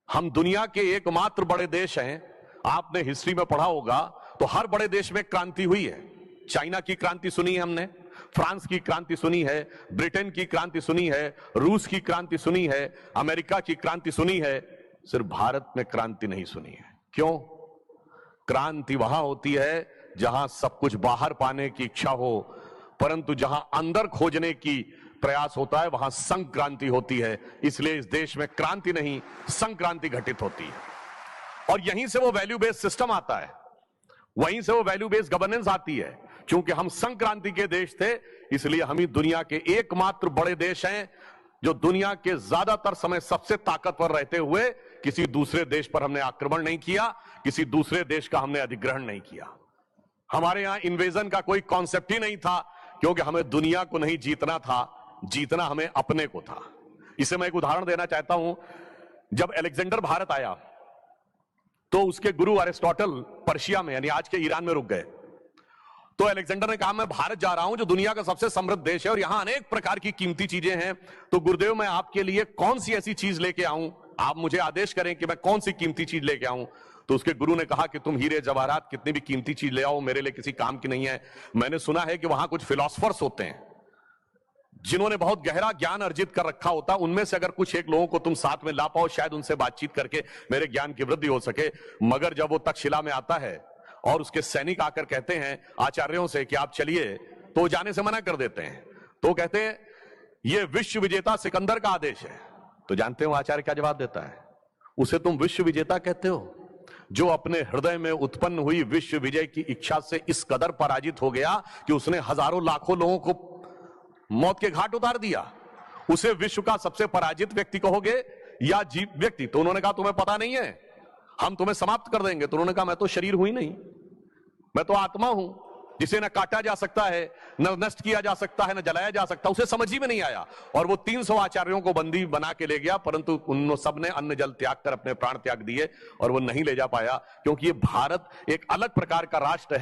हम दुनिया के एकमात्र बड़े देश हैं। आपने हिस्ट्री में पढ़ा होगा तो हर बड़े देश में क्रांति हुई है। चाइना की क्रांति सुनी है हमने, फ्रांस की क्रांति सुनी है, ब्रिटेन की क्रांति सुनी है, रूस की क्रांति सुनी है, अमेरिका की क्रांति सुनी है। सिर्फ भारत में क्रांति नहीं सुनी है। क्यों? क्रांति वहां होती है जहां सब कुछ बाहर पाने की इच्छा हो, परंतु जहां अंदर खोजने की प्रयास होता है वहां संक्रांति होती है। इसलिए इस देश में क्रांति नहीं, संक्रांति घटित होती है। और यहीं से वो वैल्यू बेस्ड सिस्टम आता है, वहीं से वो वैल्यू बेस्ड गवर्नेंस आती है। क्योंकि हम संक्रांति के देश थे, इसलिए हम ही दुनिया के एकमात्र बड़े देश हैं जो दुनिया के ज्यादातर समय सबसे ताकतवर रहते हुए किसी दूसरे देश पर हमने आक्रमण नहीं किया, किसी दूसरे देश का हमने अधिग्रहण नहीं किया। हमारे यहां इन्वेजन का कोई कॉन्सेप्ट ही नहीं था, क्योंकि हमें दुनिया को नहीं जीतना था, जीतना हमें अपने को था। इसे मैं एक उदाहरण देना चाहता हूं। जब अलेक्जेंडर भारत आया तो उसके गुरु अरिस्टोटल पर्शिया में यानी आज के ईरान में रुक गए। तो अलेक्जेंडर ने कहा मैं भारत जा रहा हूं जो दुनिया का सबसे समृद्ध देश है और यहां अनेक प्रकार की कीमती चीजें हैं, तो गुरुदेव मैं आपके लिए कौन सी ऐसी चीज लेके आऊं, आप मुझे आदेश करें कि मैं कौन सी कीमती चीज लेके आऊं। तो उसके गुरु ने कहा कि तुम हीरे जवाहरात कितनी भी कीमती चीज ले आओ, मेरे लिए किसी काम की नहीं है। मैंने सुना है कि वहां कुछ फिलोसफर्स होते हैं जिन्होंने बहुत गहरा ज्ञान अर्जित कर रखा होता, उनमें से अगर कुछ एक लोगों को तुम साथ में ला पाओ, शायद उनसे बातचीत करके मेरे ज्ञान की वृद्धि हो सके। मगर जब वो तक्षशिला में आता है और उसके सैनिक आकर कहते हैं आचार्यों से कि आप चलिए, तो जाने से मना कर देते हैं। तो कहते हैं ये विश्व विजेता सिकंदर का आदेश है। तो जानते हो आचार्य क्या जवाब देता है? उसे तुम विश्व विजेता कहते हो जो अपने हृदय में उत्पन्न हुई विश्व विजय की इच्छा से इस कदर पराजित हो गया कि उसने हजारों लाखों लोगों को मौत के घाट उतार दिया। उसे विश्व का सबसे पराजित व्यक्ति कहोगे या जीव व्यक्ति? तो उन्होंने कहा तुम्हें पता नहीं है, हम तुम्हें समाप्त कर देंगे। तो उन्होंने कहा मैं तो शरीर हुई नहीं, मैं तो आत्मा हूं जिसे न काटा जा सकता है, न नष्ट किया जा सकता है, न जलाया जा सकता। उसे समझ ही में नहीं आया और वो 300 आचार्यों को बंदी बना के ले गया, परंतु उन सब ने अन्न जल त्याग कर अपने प्राण त्याग दिए और वो नहीं ले जा पाया, क्योंकि ये भारत एक अलग प्रकार का राष्ट्र है।